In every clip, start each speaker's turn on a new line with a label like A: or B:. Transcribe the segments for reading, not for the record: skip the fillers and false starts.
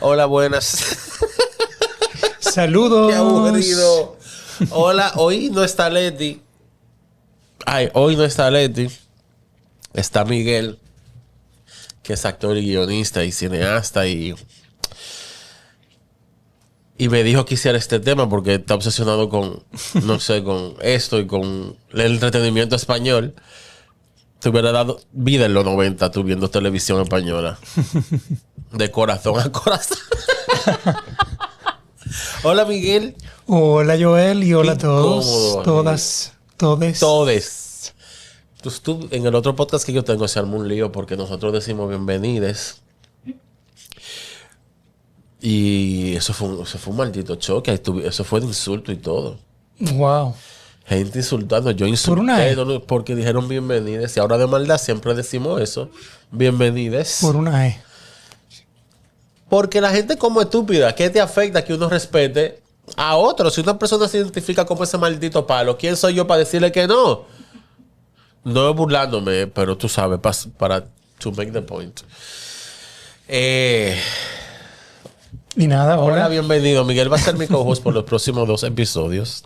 A: Hola, buenas.
B: Saludos.
A: Qué aburrido. Hola, hoy no está Leti. Hoy no está Leti. Está Miguel, que es actor y guionista y cineasta y me dijo que hiciera este tema porque está obsesionado con, no sé, con esto y con el entretenimiento español. Te hubiera dado vida en los 90 tú viendo televisión española. De corazón a corazón. Hola, Miguel.
B: Hola, Joel, y hola a todos.
A: Incómodo,
B: Todas, todes.
A: Todes. Tú, en el otro podcast que yo tengo se armó un lío porque nosotros decimos bienvenides. Y eso fue un maldito choque. Eso fue de insulto y todo.
B: Wow.
A: Gente insultando. Yo
B: Por una
A: insulté
B: E.
A: no, porque dijeron bienvenides. Y ahora de maldad siempre decimos eso. Bienvenides.
B: Por una E.
A: Porque la gente como estúpida. ¿Qué te afecta que uno respete a otro? Si una persona se identifica como ese maldito palo, ¿quién soy yo para decirle que no? No es burlándome, pero tú sabes, para to make the point.
B: Y nada,
A: Hola,
B: hola.
A: bienvenido. Miguel va a ser mi co-host por los próximos 2 episodios.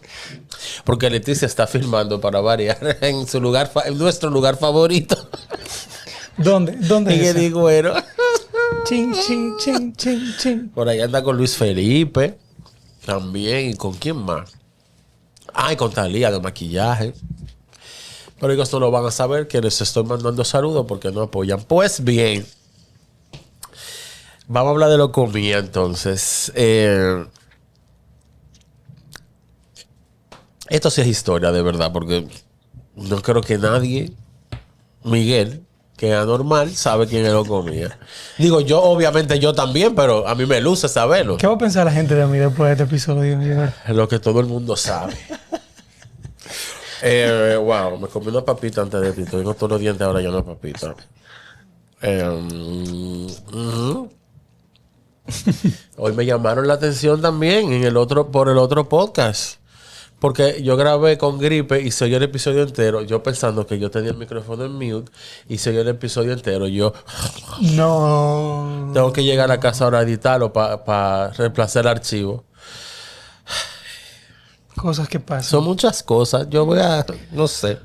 A: Porque Leticia está filmando para variar en su lugar, en nuestro lugar favorito.
B: ¿Dónde? ¿Dónde
A: En
B: es
A: el
B: ese?
A: Higüero.
B: Chin, chin, chin, chin, chin.
A: Por ahí anda con Luis Felipe. También. ¿Y con quién más? Y con Talía de maquillaje. Pero ellos no lo van a saber que les estoy mandando saludos porque no apoyan. Pues bien. Vamos a hablar de lo comida entonces. Esto sí es historia de verdad porque no creo que nadie, Miguel, que es anormal, sabe quién es lo comía. Digo, yo obviamente yo también, pero a mí me luce saberlo.
B: ¿Qué va a pensar la gente de mí después de este episodio, Joel?
A: Es lo que todo el mundo sabe. Wow, me comí una papita antes de ti. Tengo todos los dientes ahora ya una papita. Ujú. Hoy me llamaron la atención también por el otro podcast. Porque yo grabé con gripe y se oyó el episodio entero. Yo pensando que yo tenía el micrófono en mute y se oyó el episodio entero. Yo
B: No.
A: tengo que llegar a la casa ahora a editarlo para reemplazar el archivo.
B: Cosas que pasan.
A: Son muchas cosas. Yo voy a... No sé.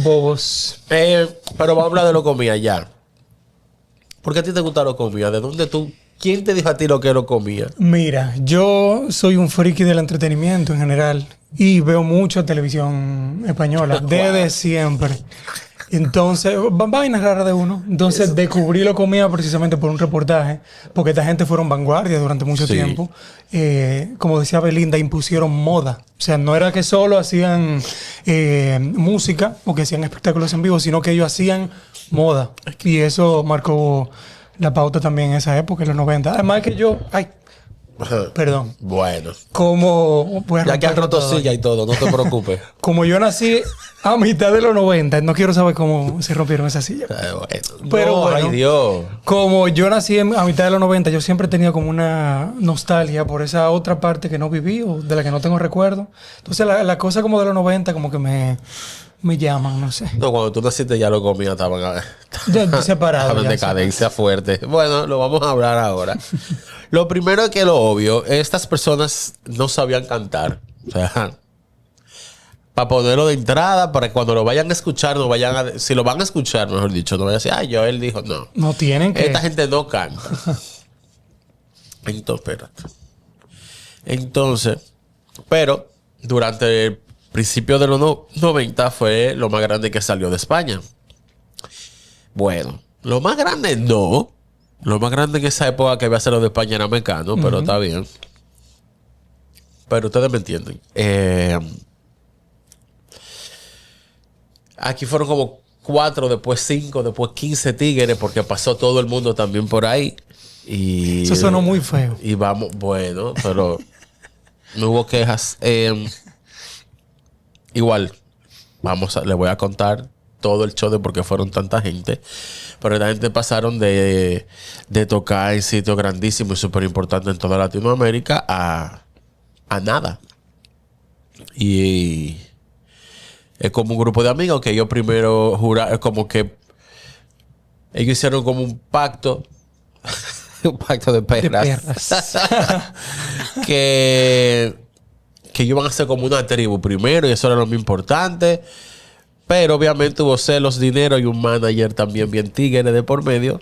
B: Bobos.
A: Pero vamos a hablar de lo comida ya. ¿Por qué a ti te gusta lo comida? ¿De dónde tú... ¿Quién te dijo a ti lo que lo comía?
B: Mira, yo soy un friki del entretenimiento en general y veo mucho televisión española desde siempre. Entonces, vainas raras de uno. Entonces, descubrí lo comía precisamente por un reportaje, porque esta gente fueron vanguardia durante mucho
A: Sí.
B: tiempo. Como decía Belinda, impusieron moda. O sea, no era que solo hacían música o que hacían espectáculos en vivo, sino que ellos hacían moda. Y eso marcó la pauta también en esa época, en los 90. Además que yo... Ay, perdón.
A: Bueno.
B: Como... voy a
A: Ya que has
B: romperlo
A: roto
B: todo.
A: silla y todo, no te preocupes.
B: Como yo nací a mitad de los 90, no quiero saber cómo se rompieron esas sillas.
A: Bueno.
B: Pero
A: No,
B: bueno.
A: ay Dios.
B: Como yo nací a mitad de los 90, yo siempre he tenido como una nostalgia por esa otra parte que no viví o de la que no tengo recuerdo. Entonces la cosa como de los 90 como que me llaman, no sé.
A: No, cuando tú naciste ya lo comía, estaban
B: Ya separado.
A: en
B: ya
A: decadencia fuerte. Bueno, lo vamos a hablar ahora. Lo primero es que lo obvio, estas personas no sabían cantar. O sea, para ponerlo de entrada, para que cuando lo vayan a escuchar, no vayan a... Si lo van a escuchar, mejor dicho, no vayan a decir, Joel dijo, no.
B: No tienen que...
A: Esta gente no canta. Entonces, espérate. Entonces, pero durante el principio de los 90 fue lo más grande que salió de España. Bueno, lo más grande no. Lo más grande en esa época que había sido de España era Mecano, pero está bien. Pero ustedes me entienden. Aquí fueron como 4, después 5, después 15 tigres, porque pasó todo el mundo también por ahí. Y,
B: Eso sonó muy feo.
A: Y vamos, bueno, pero no hubo quejas. Igual, les voy a contar todo el show de por qué fueron tanta gente. Pero la gente pasaron de tocar en sitios grandísimos y súper importantes en toda Latinoamérica a nada. Y es como un grupo de amigos que ellos primero juraron, como que ellos hicieron como un pacto Un pacto de perras. que ellos iban a ser como una tribu primero y eso era lo más importante. Pero obviamente hubo celos, dinero y un manager también bien tigre de por medio.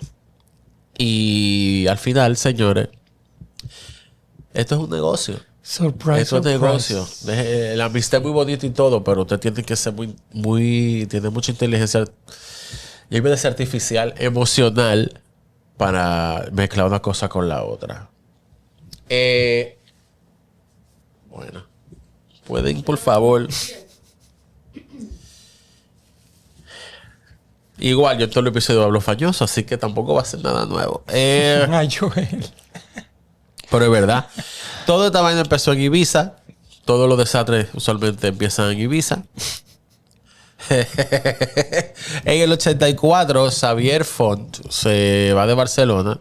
A: Y al final, señores, esto es un negocio.
B: Surprise,
A: Esto es
B: surprise.
A: negocio. La amistad es muy bonita y todo, pero usted tiene que ser tiene mucha inteligencia y de ser artificial, emocional, para mezclar una cosa con la otra. Bueno, pueden, por favor. Igual, yo en todo el episodio hablo fañoso, así que tampoco va a ser nada nuevo.
B: Ay, Joel.
A: Pero es verdad. Toda esta vaina empezó en Ibiza. Todos los desastres usualmente empiezan en Ibiza. En el 84, Xavier Font se va de Barcelona.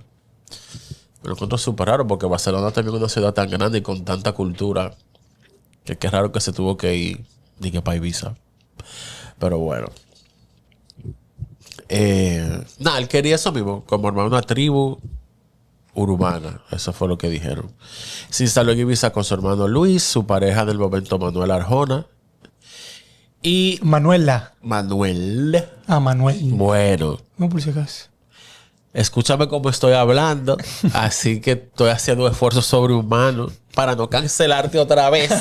A: Me lo encuentro súper raro porque Barcelona también es una ciudad tan grande y con tanta cultura que es raro que se tuvo que ir ni que para Ibiza. Pero bueno. Nada, él quería eso mismo, como armar una tribu urbana. Eso fue lo que dijeron. Se instaló en Ibiza con su hermano Luis, su pareja del momento Manuel Arjona. Y
B: Manuela.
A: Manuel.
B: Manuel.
A: Bueno,
B: No, por si acaso.
A: escúchame cómo estoy hablando. Así que estoy haciendo esfuerzos sobrehumanos para no cancelarte otra vez.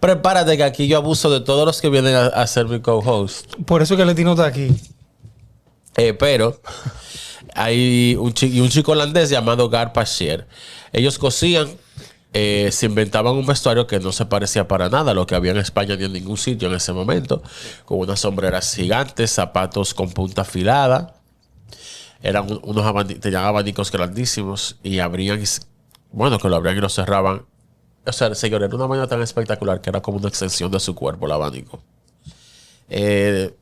A: Prepárate que aquí yo abuso de todos los que vienen a ser mi co-host.
B: Por eso que Letino está aquí.
A: Pero hay un chico holandés llamado Gar Pachier. Ellos cosían, se inventaban un vestuario que no se parecía para nada a lo que había en España ni en ningún sitio en ese momento, con unas sombreras gigantes, zapatos con punta afilada. Eran tenían abanicos grandísimos y abrían, bueno, que lo abrían y lo cerraban. O sea, señor, era una vaina tan espectacular que era como una extensión de su cuerpo el abanico. En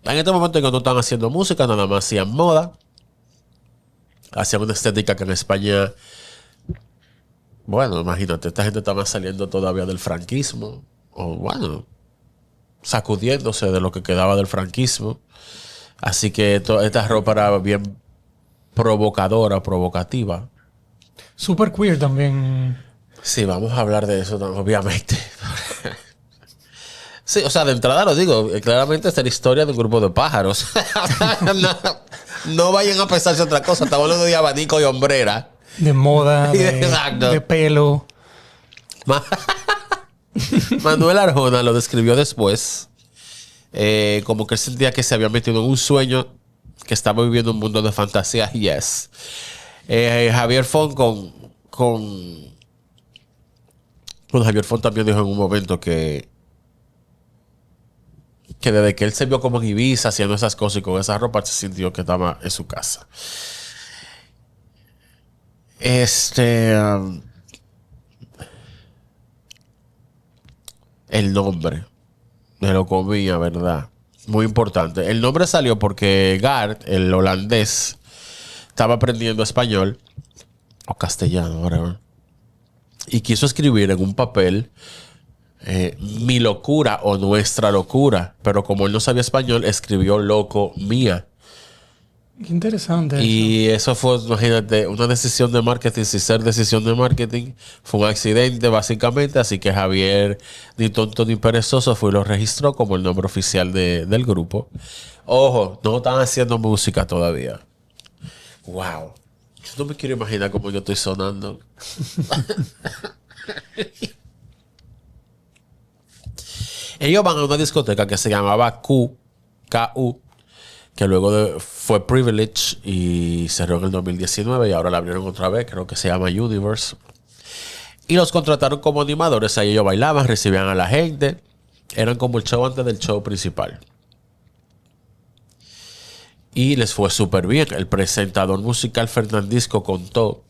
A: este momento ellos no estaban haciendo música, nada más hacían moda. Hacían una estética que en España... Bueno, imagínate, esta gente estaba saliendo todavía del franquismo. O bueno, sacudiéndose de lo que quedaba del franquismo. Así que esta ropa era bien provocadora, provocativa.
B: Super queer también.
A: Sí, vamos a hablar de eso, obviamente. Sí, o sea, de entrada lo digo, claramente esta es la historia de un grupo de pájaros. No vayan a pensarse otra cosa, estamos hablando de abanico y hombrera.
B: De moda,
A: Exacto.
B: de pelo.
A: Manuel Arjona lo describió después como que él sentía que se había metido en un sueño, que estaba viviendo un mundo de fantasía. Yes. Javier Font con Javier Font también dijo en un momento que desde que él se vio como en Ibiza haciendo esas cosas y con esa ropa se sintió que estaba en su casa. El nombre me lo comía, ¿verdad? Muy importante. El nombre salió porque Gart, el holandés, estaba aprendiendo español o castellano, whatever, y quiso escribir en un papel mi locura o nuestra locura, pero como él no sabía español, escribió loco mía.
B: Qué interesante.
A: Y eso fue, imagínate, una decisión de marketing. Sin ser decisión de marketing, fue un accidente básicamente. Así que Javier, ni tonto ni perezoso, fue y lo registró como el nombre oficial del grupo. Ojo, no están haciendo música todavía. Wow. No me quiero imaginar cómo yo estoy sonando. Ellos van a una discoteca que se llamaba KU, que luego fue Privilege y cerró en el 2019 y ahora la abrieron otra vez, creo que se llama Universe. Y los contrataron como animadores, ahí ellos bailaban, recibían a la gente, eran como el show antes del show principal. Y les fue súper bien. El presentador musical Fernandisco contó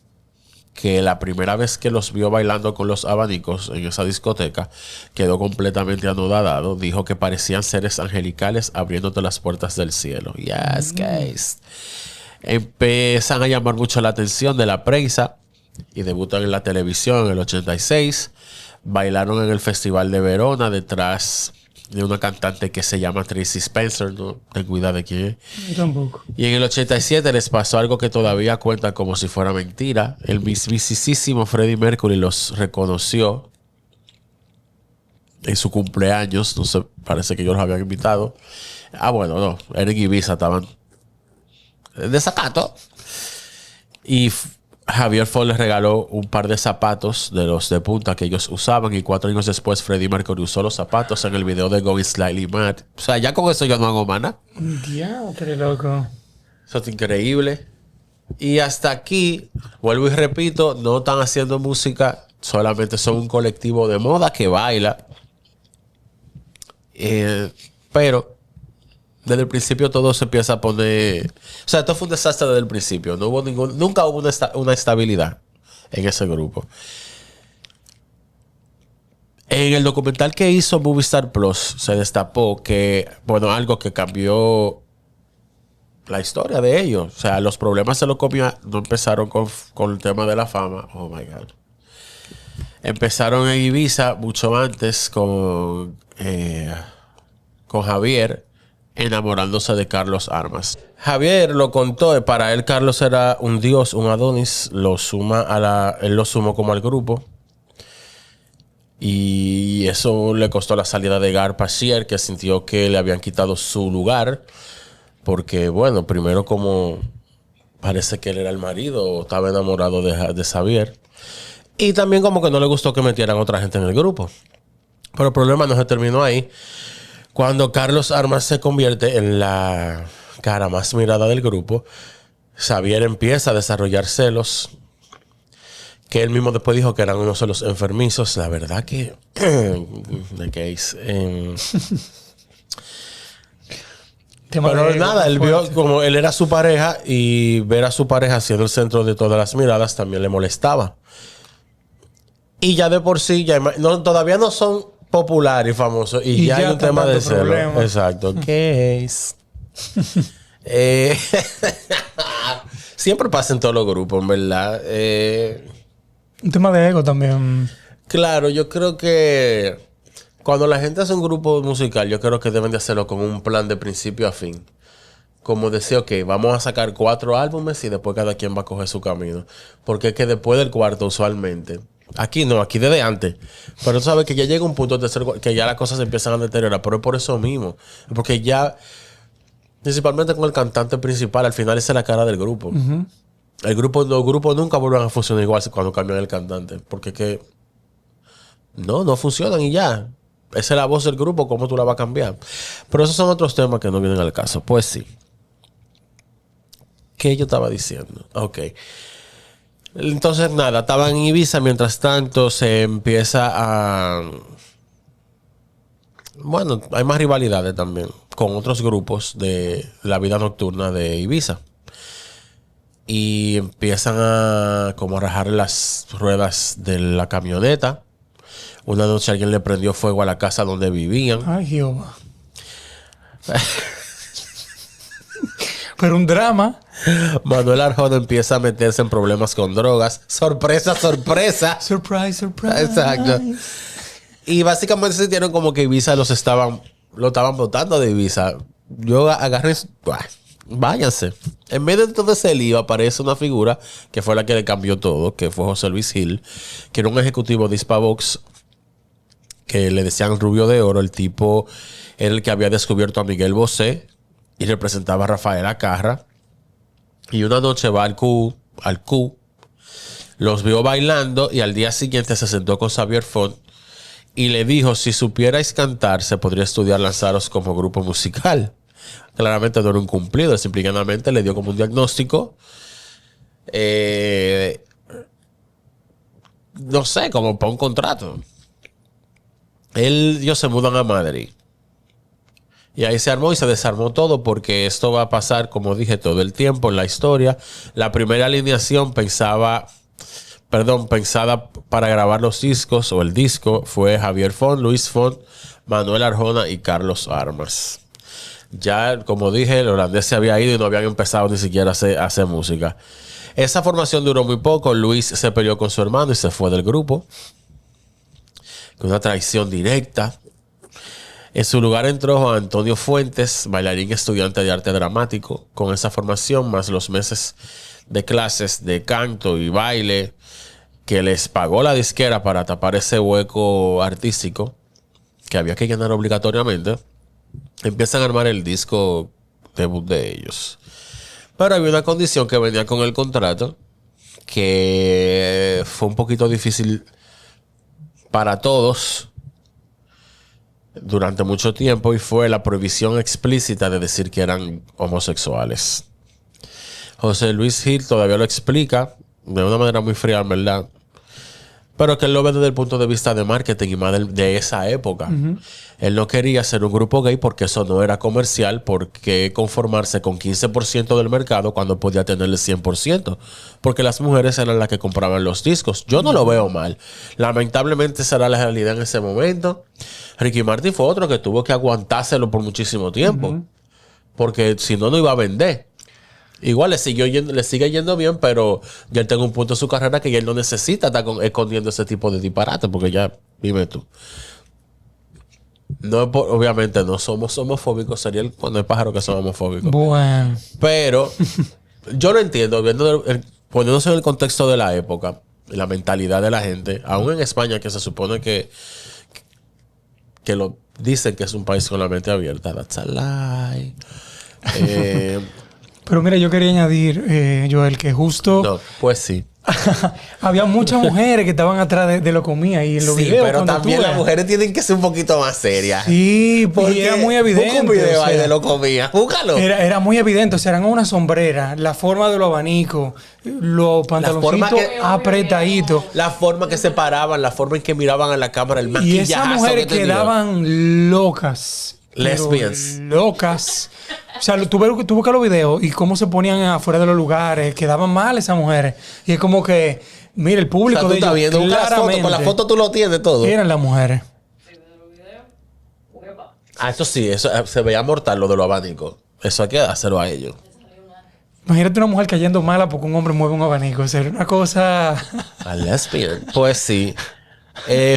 A: que la primera vez que los vio bailando con los abanicos en esa discoteca, quedó completamente anodado. Dijo que parecían seres angelicales abriéndote las puertas del cielo. Yes, guys. Empiezan a llamar mucho la atención de la prensa y debutan en la televisión en el 86. Bailaron en el Festival de Verona detrás de una cantante que se llama Tracy Spencer, no tengo idea de quién es.
B: Tampoco.
A: Y en el 87 les pasó algo que todavía cuentan como si fuera mentira. El mismísimo Freddie Mercury los reconoció en su cumpleaños. No sé, parece que ellos los habían invitado. Bueno, no. Era en Ibiza, estaban de zapato. Y Javier Ford les regaló un par de zapatos de los de punta que ellos usaban. Y 4 años después, Freddie Mercury usó los zapatos en el video de Going Slightly Mad. O sea, ya con eso yo no hago mana.
B: Diantre, loco.
A: Eso es increíble. Y hasta aquí, vuelvo y repito, no están haciendo música, solamente son un colectivo de moda que baila. Pero desde el principio todo se empieza a poner... O sea, esto fue un desastre desde el principio. No hubo nunca hubo una estabilidad en ese grupo. En el documental que hizo Movistar Plus se destapó que, bueno, algo que cambió la historia de ellos. O sea, los problemas se los comió. No empezaron con el tema de la fama. Oh my God. Empezaron en Ibiza mucho antes con Javier, enamorándose de Carlos Armas. Javier lo contó, para él Carlos era un dios, un Adonis, él lo sumó como al grupo. Y eso le costó la salida de Gar Pachier, que sintió que le habían quitado su lugar. Porque, bueno, primero como parece que él era el marido o estaba enamorado de Xavier. Y también como que no le gustó que metieran otra gente en el grupo. Pero el problema no se terminó ahí. Cuando Carlos Armas se convierte en la cara más mirada del grupo, Xavier empieza a desarrollar celos, que él mismo después dijo que eran unos celos enfermizos. La verdad que... de gays. Pero nada, él vio como él era su pareja y ver a su pareja siendo el centro de todas las miradas también le molestaba. Y ya de por sí, todavía no son populares y famosos. Y ya hay un tema de celo. Exacto. ¿Qué es? Siempre pasa en todos los grupos, en verdad.
B: Un tema de ego también.
A: Claro, yo creo que cuando la gente hace un grupo musical, yo creo que deben de hacerlo con un plan de principio a fin. Como decir, ok, vamos a sacar 4 álbumes y después cada quien va a coger su camino. Porque es que después del cuarto, usualmente... Aquí no, aquí desde antes. Pero tú sabes que ya llega un punto que ya las cosas se empiezan a deteriorar. Pero es por eso mismo. Porque ya, principalmente con el cantante principal, al final esa es la cara del grupo. Uh-huh. Los grupos nunca vuelven a funcionar igual cuando cambian el cantante. Porque es que no funcionan y ya. Esa es la voz del grupo, ¿cómo tú la vas a cambiar? Pero esos son otros temas que no vienen al caso. Pues sí. ¿Qué yo estaba diciendo? Ok. Entonces, nada, estaban en Ibiza. Mientras tanto, se empieza a... Bueno, hay más rivalidades también con otros grupos de la vida nocturna de Ibiza. Y empiezan a como a rajar las ruedas de la camioneta. Una noche alguien le prendió fuego a la casa donde vivían.
B: Ay, Jehová. Pero un drama.
A: Manuel Arjona empieza a meterse en problemas con drogas. Sorpresa, sorpresa.
B: Surprise, surprise.
A: Exacto. Y básicamente se sintieron como que Ibiza lo estaban botando de Ibiza. Yo agarré... Váyanse. En medio de todo ese lío aparece una figura que fue la que le cambió todo, que fue José Luis Gil, que era un ejecutivo de Hispavox, que le decían Rubio de Oro. El tipo era el que había descubierto a Miguel Bosé y representaba a Rafael Acarra. Y una noche va al Q, los vio bailando y al día siguiente se sentó con Xavier Font y le dijo: si supierais cantar, se podría estudiar lanzaros como grupo musical. Claramente no era un cumplido, simplemente le dio como un diagnóstico. No sé, como para un contrato. Ellos se mudan a Madrid. Y ahí se armó y se desarmó todo, porque esto va a pasar, como dije, todo el tiempo en la historia. La primera alineación pensada para grabar los discos o el disco fue Javier Font, Luis Font, Manuel Arjona y Carlos Armas. Ya, como dije, el holandés se había ido y no habían empezado ni siquiera a hacer música. Esa formación duró muy poco. Luis se peleó con su hermano y se fue del grupo. Con una traición directa. En su lugar entró Juan Antonio Fuentes, bailarín estudiante de arte dramático. Con esa formación, más los meses de clases de canto y baile que les pagó la disquera para tapar ese hueco artístico que había que llenar obligatoriamente, empiezan a armar el disco debut de ellos. Pero había una condición que venía con el contrato que fue un poquito difícil para todos durante mucho tiempo, y fue la prohibición explícita de decir que eran homosexuales. José Luis Gil todavía lo explica de una manera muy fría, en verdad, pero que él lo ve desde el punto de vista de marketing y más de esa época. Él no quería ser un grupo gay porque eso no era comercial. ¿Por qué conformarse con 15% del mercado cuando podía tener el 100%? Porque las mujeres eran las que compraban los discos. Yo no lo veo mal. Lamentablemente esa era la realidad en ese momento. Ricky Martin fue otro que tuvo que aguantárselo por muchísimo tiempo. Porque si no, no iba a vender. Igual le sigue yendo bien, pero ya él tiene un punto en su carrera que ya él no necesita estar escondiendo ese tipo de disparate, porque ya, dime tú. No, obviamente no somos homofóbicos, sería cuando el pájaro que son homofóbicos.
B: Bueno.
A: Pero yo lo entiendo, poniéndose en el contexto de la época, la mentalidad de la gente, aún en España, que se supone que lo dicen que es un país con la mente abierta. That's a lie.
B: Pero mira, yo quería añadir, Joel, que justo...
A: No, pues sí.
B: había muchas mujeres que estaban atrás de lo comía y en los videos.
A: Pero también las mujeres tienen que ser un poquito más serias.
B: Sí, porque era muy evidente.
A: Busca un video ahí de lo comía. Búscalo.
B: Era muy evidente. O sea, eran una sombrera, la forma de los abanicos, los pantaloncitos apretaditos.
A: La forma que se paraban, la forma en que miraban a la cámara, el maquillaje.
B: Y esas mujeres quedaban locas.
A: Lesbians.
B: Locas. O sea, tú buscas los videos y cómo se ponían afuera de los lugares. Quedaban mal esas mujeres. Y es como que, mira, el público,
A: o sea, tú
B: de ellos,
A: viendo claramente, con la foto tú lo tienes todo.
B: Eran las mujeres.
A: Eso sí, eso se veía mortal, lo de los abanicos. Eso hay que hacerlo a ellos.
B: Imagínate una mujer cayendo mala porque un hombre mueve un abanico. O sea, era una cosa...
A: A lesbian. Pues sí.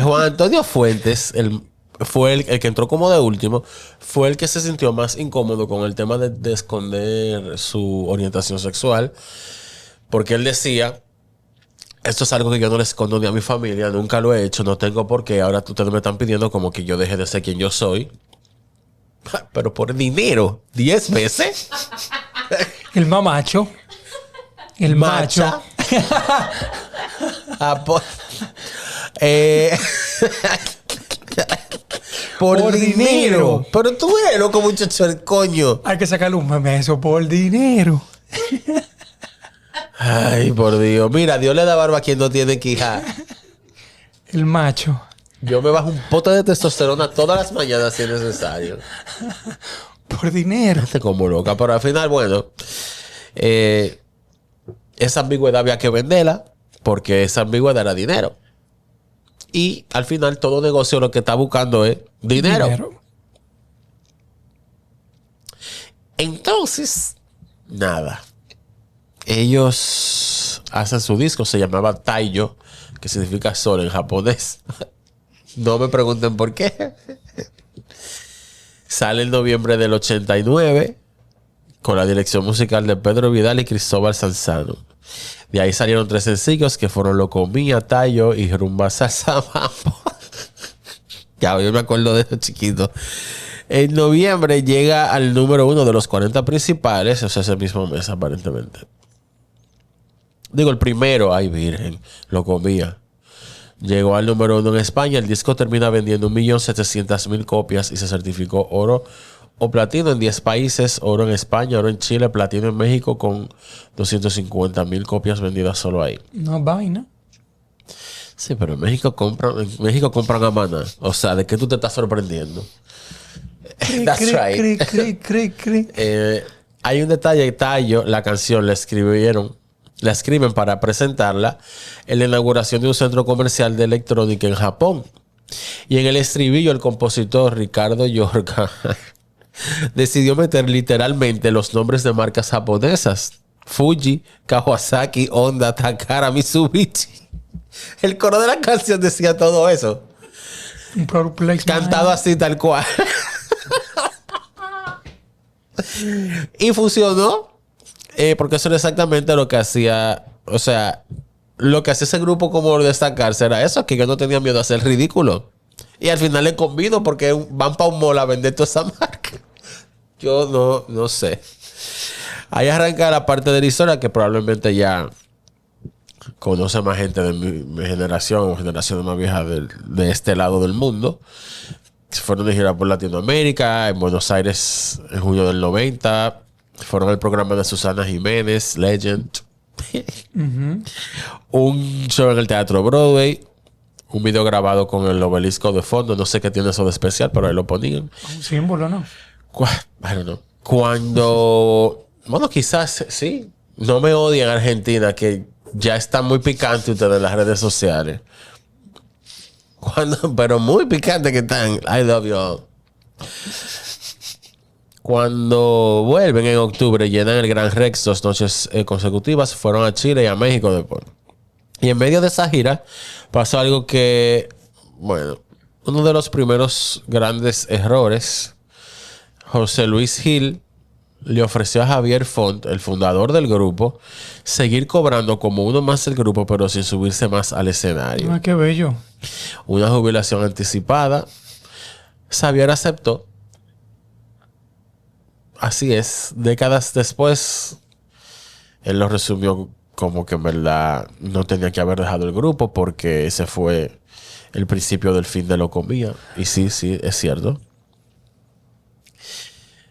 A: Juan Antonio Fuentes, fue el que entró como de último, fue el que se sintió más incómodo con el tema de esconder su orientación sexual, porque él decía: esto es algo que yo no le escondo ni a mi familia, nunca lo he hecho, no tengo por qué, ahora ustedes me están pidiendo como que yo deje de ser quien yo soy. Pero por dinero, 10 veces.
B: El mamacho. El macho.
A: Por dinero. Pero tú eres loco, muchacho, el coño.
B: Hay que sacarle un meme a eso. Por dinero.
A: Ay, por Dios. Mira, Dios le da barba a quien no tiene quija.
B: El macho.
A: Yo me bajo un pote de testosterona todas las mañanas si es necesario.
B: Por dinero.
A: Este como loca. Pero al final, bueno, esa ambigüedad había que venderla porque esa ambigüedad era dinero. Y al final todo negocio lo que está buscando es dinero. Entonces, nada. Ellos hacen su disco, se llamaba Taiyo, que significa sol en japonés. No me pregunten por qué. Sale en noviembre del 89 con la dirección musical de Pedro Vidal y Cristóbal Sanzano. De ahí salieron 3 sencillos que fueron Loco Mía, Tayo y Rumba Salsa Mambo. Ya, yo me acuerdo de eso chiquito. En noviembre llega al número 1 de los 40 principales, o sea, ese mismo mes aparentemente. Digo, el primero, ay virgen, Loco Mía. Llegó al número 1 en España. El disco termina vendiendo 1.700.000 copias y se certificó oro o platino en 10 países, oro en España, oro en Chile, platino en México, con 250.000 copias vendidas solo ahí.
B: No vaina.
A: Sí, pero en México compran a maná. O sea, ¿de qué tú te estás sorprendiendo? That's right. Hay un detalle. Tayo, la canción la escriben para presentarla en la inauguración de un centro comercial de electrónica en Japón. Y en el estribillo, el compositor Ricardo Yorga decidió meter literalmente los nombres de marcas japonesas: Fuji, Kawasaki, Honda, Takara, Mitsubishi. El coro de la canción decía todo eso. Cantado así, tal cual. Y funcionó, porque eso era exactamente lo que hacía, o sea, lo que hacía ese grupo como destacarse era eso, que yo no tenía miedo a hacer ridículo. Y al final le convido porque van para un mall a vender toda esa marca. Yo no sé. Ahí arranca la parte de la historia que probablemente ya conoce más gente de mi generación o generaciones más viejas de este lado del mundo. Fueron de gira por Latinoamérica, en Buenos Aires en junio del 90. Fueron al programa de Susana Jiménez, Legend. Un show en el Teatro Broadway. Un video grabado con el obelisco de fondo. No sé qué tiene eso de especial, pero ahí lo ponían.
B: Un símbolo, ¿no?
A: Bueno, no. Cuando... Bueno, quizás sí. No me odien Argentina, que ya está muy picante ustedes en las redes sociales. Pero muy picante que están. I love you all. Cuando vuelven en octubre, llenan el Gran Rex 2 noches consecutivas. Fueron a Chile y a México después. Y en medio de esa gira pasó algo que, bueno, uno de los primeros grandes errores. José Luis Gil le ofreció a Javier Font, el fundador del grupo, seguir cobrando como uno más del grupo, pero sin subirse más al escenario.
B: Ah, qué bello.
A: Una jubilación anticipada. Xavier aceptó. Así es. Décadas después, él lo resumió como que en verdad no tenía que haber dejado el grupo porque ese fue el principio del fin de Locomía. Y sí, es cierto.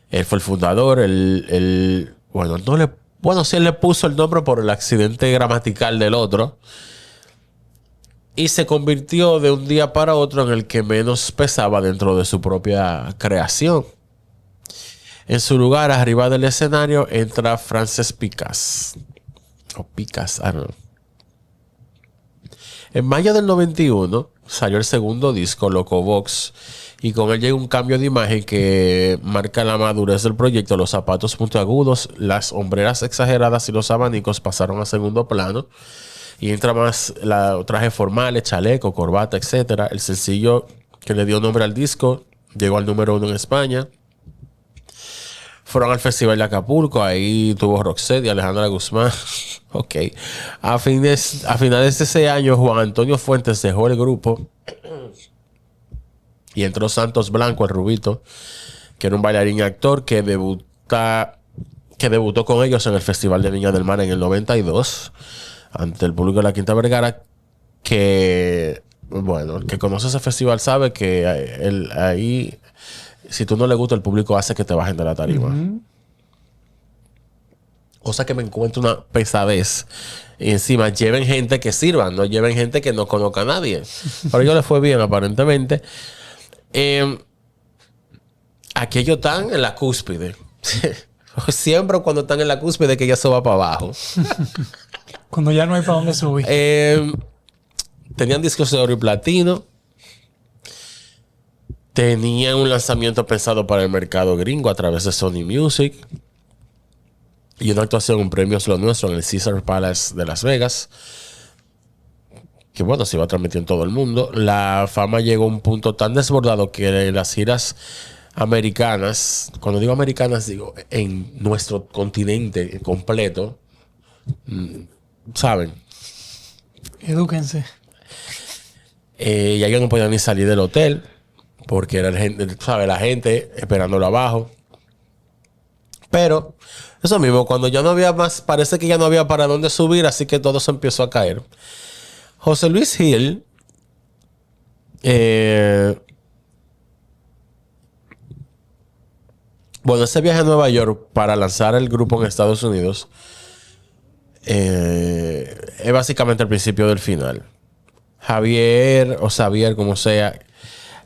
A: Él fue el fundador. Bueno, sí, él le puso el nombre por el accidente gramatical del otro. Y se convirtió de un día para otro en el que menos pesaba dentro de su propia creación. En su lugar, arriba del escenario, entra Frances Picas. O Picas, I don't know. En mayo del 91 salió el segundo disco, Locobox, y con él llega un cambio de imagen que marca la madurez del proyecto. Los zapatos puntiagudos, las hombreras exageradas y los abanicos pasaron a segundo plano. Y entra más trajes formales, chaleco, corbata, etc. El sencillo que le dio nombre al disco llegó al número 1 en España. Fueron al Festival de Acapulco. Ahí tuvo Roxette y Alejandra Guzmán. Ok. A finales de ese año, Juan Antonio Fuentes dejó el grupo. Y entró Santos Blanco, el rubito, que era un bailarín y actor que debutó con ellos en el Festival de Viña del Mar en el 92. Ante el público de la Quinta Vergara, que, bueno, el que conoce ese festival sabe que ahí, si tú no le gusta, el público hace que te bajen de la tarima. Cosa que me encuentro una pesadez. Y encima, lleven gente que sirvan, no lleven gente que no conozca a nadie. Pero a ellos les fue bien, aparentemente. Aquellos están en la cúspide. Siempre cuando están en la cúspide que ya se va para abajo.
B: Cuando ya no hay para dónde subir.
A: Tenían discos de oro y platino. Tenían un lanzamiento pensado para el mercado gringo a través de Sony Music. Y una actuación en Premios Lo Nuestro en el Caesars Palace de Las Vegas. Que bueno, se iba a transmitir en todo el mundo. La fama llegó a un punto tan desbordado que las giras americanas, cuando digo americanas, digo en nuestro continente completo, ¿saben?
B: Edúquense.
A: Y ellos no podían ni salir del hotel porque era la gente esperándolo abajo. Pero eso mismo, cuando ya no había más, parece que ya no había para dónde subir, así que todo se empezó a caer. José Luis Gil bueno, ese viaje a Nueva York para lanzar el grupo en Estados Unidos es básicamente el principio del final. Javier, como sea,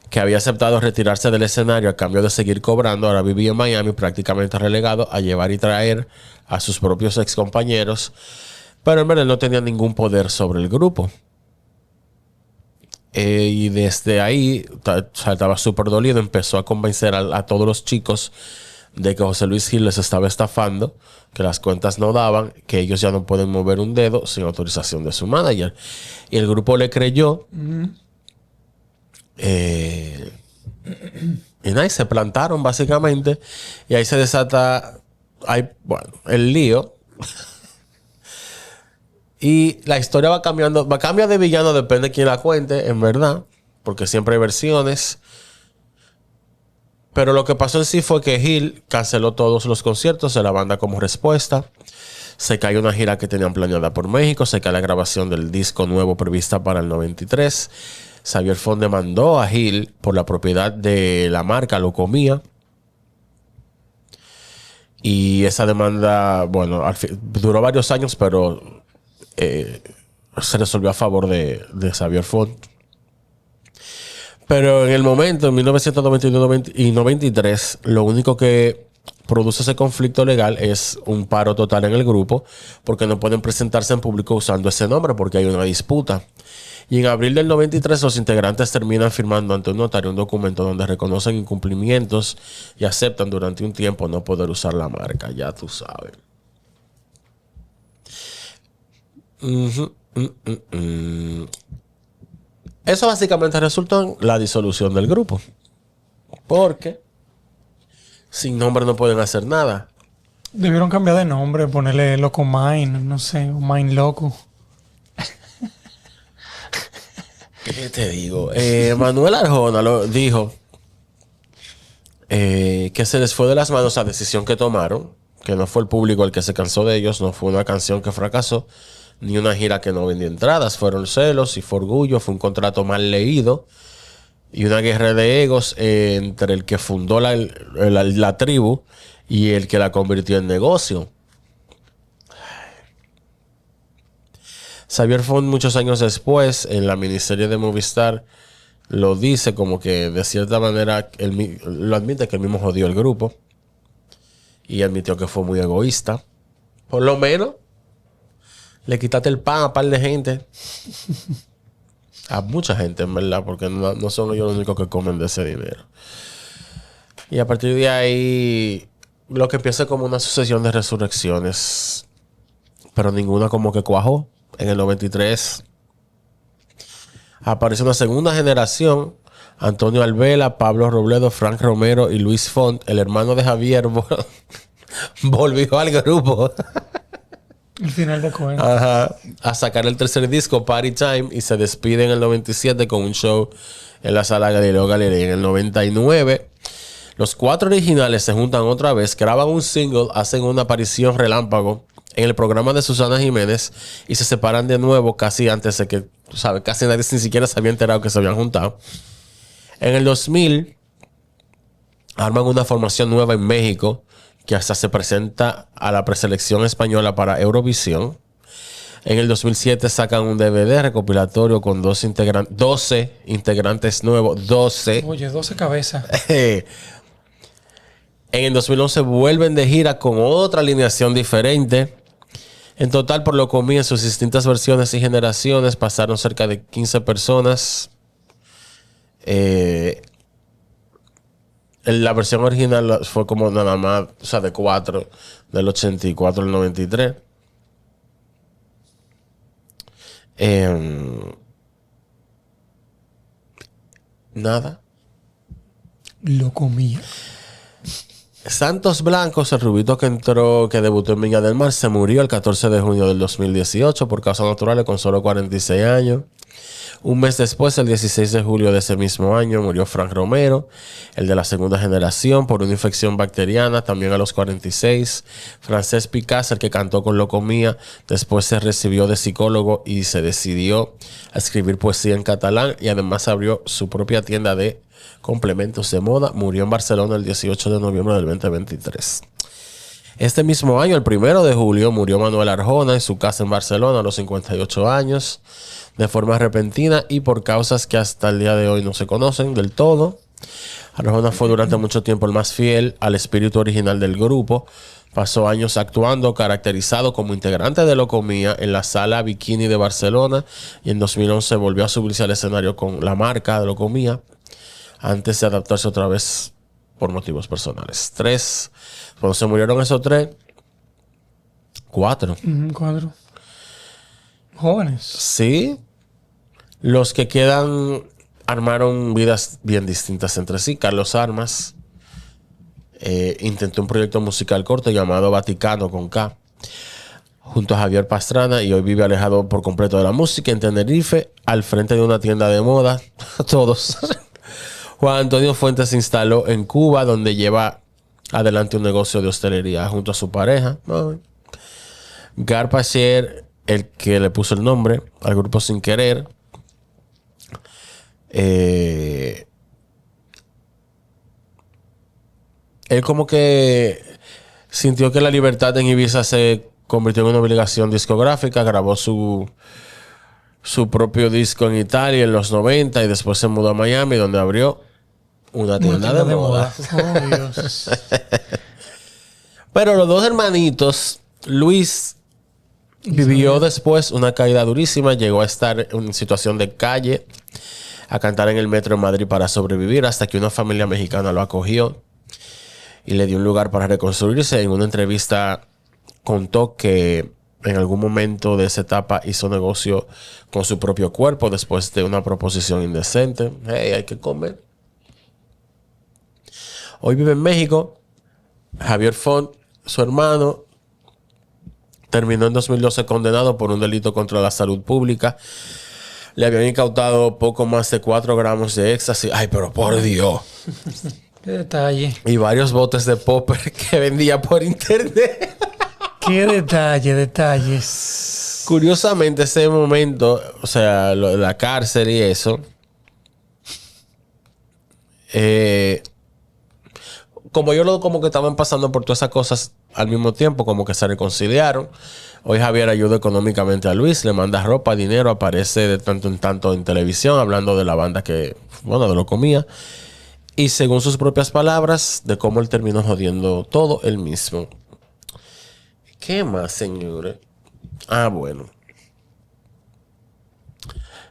A: que había aceptado retirarse del escenario a cambio de seguir cobrando, ahora vivía en Miami prácticamente relegado a llevar y traer a sus propios ex compañeros, pero en verdad no tenía ningún poder sobre el grupo. Y desde ahí estaba súper dolido. Empezó a convencer a todos los chicos de que José Luis Gil les estaba estafando, que las cuentas no daban, que ellos ya no pueden mover un dedo sin autorización de su manager. Y el grupo le creyó. Y nada, y se plantaron básicamente. Y ahí se desata, el lío. Y la historia va cambiando. Va a cambiar de villano, depende de quién la cuente, en verdad. Porque siempre hay versiones. Pero lo que pasó en sí fue que Gil canceló todos los conciertos de la banda como respuesta. Se cayó una gira que tenían planeada por México. Se cayó la grabación del disco nuevo prevista para el 93. Xavier Font demandó a Gil por la propiedad de la marca Locomía. Y esa demanda, bueno, duró varios años, pero se resolvió a favor de Xavier Font. Pero en el momento, en 1992 y 93, lo único que produce ese conflicto legal es un paro total en el grupo, porque no pueden presentarse en público usando ese nombre, porque hay una disputa. Y en abril del 93 los integrantes terminan firmando ante un notario un documento donde reconocen incumplimientos y aceptan durante un tiempo no poder usar la marca. Ya tú sabes. Eso básicamente resultó en la disolución del grupo. Porque sin nombre no pueden hacer nada.
B: Debieron cambiar de nombre, ponerle Loco Mine, no sé, o Mine Loco.
A: ¿Qué te digo? Manuel Arjona lo dijo que se les fue de las manos la decisión que tomaron, que no fue el público el que se cansó de ellos, no fue una canción que fracasó, ni una gira que no vendió entradas, fueron celos y fue orgullo, fue un contrato mal leído y una guerra de egos entre el que fundó la tribu y el que la convirtió en negocio. Xavier Font muchos años después, en la miniserie de Movistar, lo dice como que de cierta manera, lo admite que él mismo jodió el grupo y admitió que fue muy egoísta. Por lo menos, le quitaste el pan a un par de gente. A mucha gente, en verdad, porque no son ellos los únicos que comen de ese dinero. Y a partir de ahí, lo que empieza como una sucesión de resurrecciones, pero ninguna como que cuajó. En el 93 apareció una segunda generación. Antonio Alvela, Pablo Robledo, Frank Romero y Luis Font, el hermano de Javier, volvió al grupo.
B: El final de Cohen.
A: Ajá. A sacar el tercer disco, Party Time, y se despide en el 97 con un show en la sala Galileo Galilei. En el 99, los cuatro originales se juntan otra vez, graban un single, hacen una aparición relámpago en el programa de Susana Jiménez y se separan de nuevo casi antes de que, tú sabes, casi nadie ni siquiera se había enterado que se habían juntado. En el 2000 arman una formación nueva en México que hasta se presenta a la preselección española para Eurovisión. En el 2007 sacan un DVD recopilatorio con 12 integrantes nuevos. 12.
B: Oye, 12 cabezas.
A: En el 2011 vuelven de gira con otra alineación diferente. En total, por Locomía, en sus distintas versiones y generaciones, pasaron cerca de 15 personas. La versión original fue como nada más, o sea, de 4, del 84 al 93. Nada.
B: Locomía.
A: Santos Blancos, el rubito que debutó en Viña del Mar, se murió el 14 de junio del 2018 por causas naturales con solo 46 años. Un mes después, el 16 de julio de ese mismo año, murió Frank Romero, el de la segunda generación, por una infección bacteriana, también a los 46. Francesc Picasso, el que cantó con Locomía, después se recibió de psicólogo y se decidió a escribir poesía en catalán y además abrió su propia tienda de complementos de moda. Murió en Barcelona el 18 de noviembre del 2023. Este mismo año, el 1 de julio, murió Manuel Arjona en su casa en Barcelona a los 58 años, de forma repentina y por causas que hasta el día de hoy no se conocen del todo. Arjona fue durante mucho tiempo el más fiel al espíritu original del grupo. Pasó años actuando, caracterizado como integrante de Locomía en la Sala Bikini de Barcelona, y en 2011 volvió a subirse al escenario con la marca de Locomía, antes de adaptarse otra vez por motivos personales. 3. Cuando se murieron esos 3, 4.
B: 4. Jóvenes.
A: Sí. Los que quedan armaron vidas bien distintas entre sí. Carlos Armas intentó un proyecto musical corto llamado Vaticano con K, junto a Javier Pastrana, y hoy vive alejado por completo de la música en Tenerife, al frente de una tienda de moda. Todos. Juan Antonio Fuentes se instaló en Cuba, donde lleva adelante un negocio de hostelería junto a su pareja. Gar Pacher, el que le puso el nombre al grupo Sin Querer. Él como que sintió que la libertad en Ibiza se convirtió en una obligación discográfica. Grabó su propio disco en Italia en los 90 y después se mudó a Miami, donde abrió una tienda de moda.
B: Oh, Dios.
A: Pero los dos hermanitos, Luis vivió después una caída durísima. Llegó a estar en situación de calle, a cantar en el metro en Madrid para sobrevivir, hasta que una familia mexicana lo acogió y le dio un lugar para reconstruirse. En una entrevista contó que en algún momento de esa etapa hizo negocio con su propio cuerpo después de una proposición indecente. Hey, hay que comer. Hoy vive en México. Javier Font, su hermano, terminó en 2012 condenado por un delito contra la salud pública. Le habían incautado poco más de 4 gramos de éxtasis. Ay, pero por Dios.
B: Qué detalle.
A: Y varios botes de popper que vendía por internet.
B: Qué detalles.
A: Curiosamente, ese momento, o sea, lo de la cárcel y eso, como ellos como que estaban pasando por todas esas cosas al mismo tiempo, como que se reconciliaron. Hoy Javier ayuda económicamente a Luis, le manda ropa, dinero, aparece de tanto en tanto en televisión hablando de la banda que, bueno, de lo comía. Y según sus propias palabras, de cómo él terminó jodiendo todo él mismo. ¿Qué más, señores? Ah, bueno.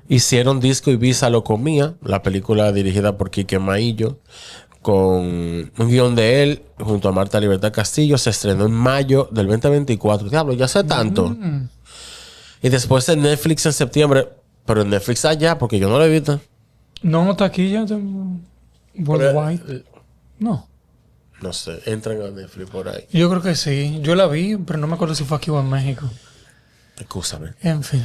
A: Hicieron Disco Ibiza lo comía, la película dirigida por Quique Maillo, con un guión de él junto a Marta Libertad Castillo. Se estrenó en mayo del 2024. Diablo, ya hace tanto. Y después en Netflix en septiembre. Pero en Netflix allá, porque yo no lo he visto.
B: No, taquilla. Worldwide. No.
A: No sé, entran a Netflix por ahí.
B: Yo creo que sí. Yo la vi, pero no me acuerdo si fue aquí o en México.
A: Excúsame.
B: En fin.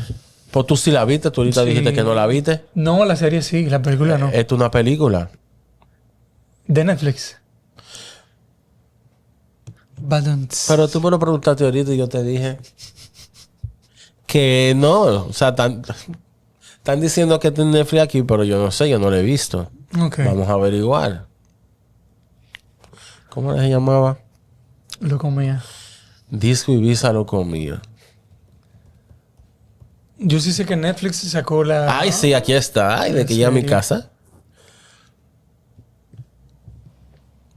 A: Pues tú sí la viste, tú ahorita dijiste que no la viste.
B: No, la serie sí, la película no.
A: Es una película.
B: De Netflix. Balance.
A: Pero tú me lo preguntaste ahorita y yo te dije que no. O sea, están diciendo que tiene Netflix aquí, pero yo no sé, yo no lo he visto.
B: Ok.
A: Vamos a averiguar. ¿Cómo se llamaba?
B: Lo comía.
A: Disco Ibiza lo comía.
B: Yo sí sé que Netflix sacó la...
A: Ay, sí, aquí está. Ay, de que ya a mi casa.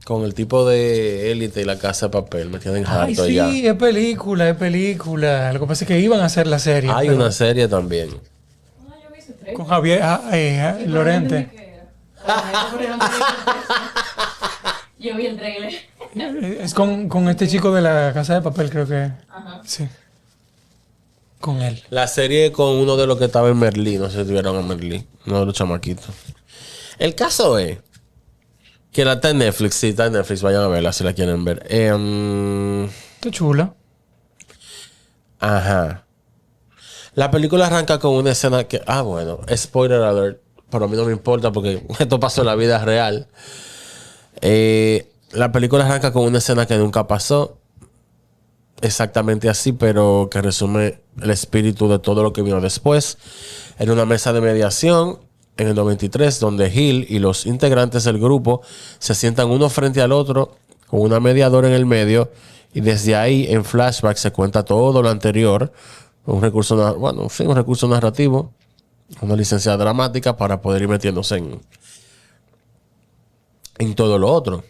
A: Con el tipo de Élite y la Casa de Papel. Me tienen
B: Ay,
A: harto
B: sí,
A: ya.
B: es película. Lo que pasa es que iban a hacer la serie.
A: Hay
B: pero
A: una serie también.
C: No, yo vi ese trailer.
B: con Javier Lorente.
C: Yo vi el trailer.
B: Es con este chico de la Casa de Papel, creo que.
C: Ajá.
B: Sí. Con él.
A: La serie con uno de los que estaba en Merlí. No sé si vieron a Merlí. Uno de los chamaquitos. El caso es que la está en Netflix. Sí, está en Netflix. Vayan a verla si la quieren ver.
B: Está chula.
A: Ajá. La película arranca con una escena que... Ah, bueno. Spoiler alert. Pero a mí no me importa porque esto pasó en la vida real. La película arranca con una escena que nunca pasó. Exactamente así, pero que resume el espíritu de todo lo que vino después. En una mesa de mediación en el 93, donde Gil y los integrantes del grupo se sientan uno frente al otro con una mediadora en el medio, y desde ahí en flashback se cuenta todo lo anterior. Un recurso narrativo, una licencia dramática para poder ir metiéndose en todo lo otro.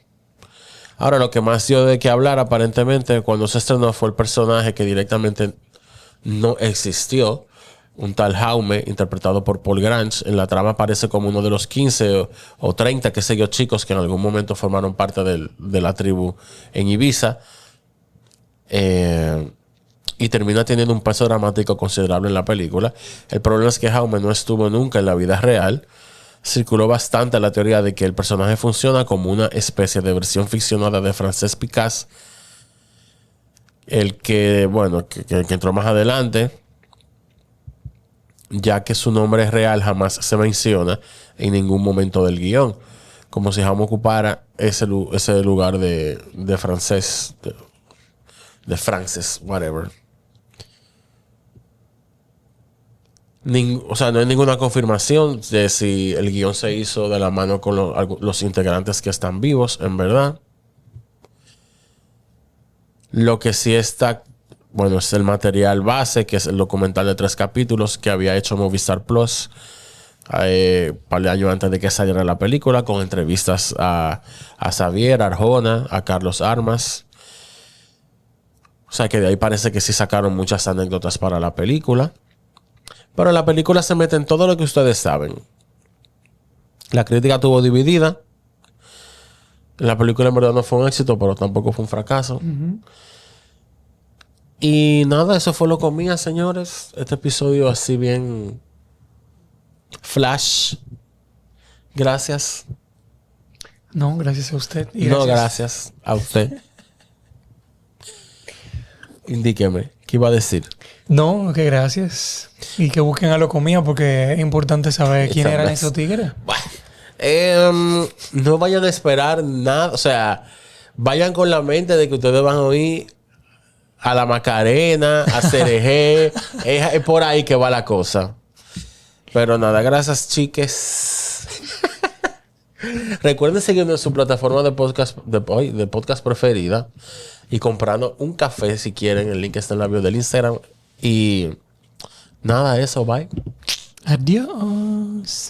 A: Ahora, lo que más dio de qué hablar aparentemente cuando se estrenó fue el personaje que directamente no existió. Un tal Jaume, interpretado por Paul Grange. En la trama aparece como uno de los 15 o 30, qué sé yo, chicos que en algún momento formaron parte de la tribu en Ibiza. Y termina teniendo un peso dramático considerable en la película. El problema es que Jaume no estuvo nunca en la vida real. circuló bastante la teoría de que el personaje funciona como una especie de versión ficcionada de Francesc Picasso, el que, bueno, que entró más adelante, ya que su nombre real jamás se menciona en ningún momento del guión, como si jamás ocupara ese lugar de francés, de Frances, whatever. O sea, no hay ninguna confirmación de si el guión se hizo de la mano con los integrantes que están vivos, en verdad. Lo que sí está, bueno, es el material base, que es el documental de 3 capítulos que había hecho Movistar Plus par de años antes de que saliera la película, con entrevistas a Xavier Arjona, a Carlos Armas. O sea que de ahí parece que sí sacaron muchas anécdotas para la película. Pero en la película se mete en todo lo que ustedes saben. La crítica estuvo dividida. La película en verdad no fue un éxito, pero tampoco fue un fracaso. Y nada, eso fue lo que comía, señores. Este episodio así bien flash. Gracias.
B: No, gracias a usted. Y
A: No, gracias a usted. Indíqueme, ¿qué iba a decir?
B: No, que gracias. Y que busquen a lo comía porque es importante saber quién eran
A: Exacto.
B: esos tigres.
A: Bueno, no vayan a esperar nada. O sea, vayan con la mente de que ustedes van a oír a la Macarena, a Cereje. Es por ahí que va la cosa. Pero nada, gracias, chiques. Recuerden seguirnos en su plataforma de podcast preferida y comprando un café si quieren. El link está en la bio del Instagram. Y nada, eso, bye.
B: Adiós.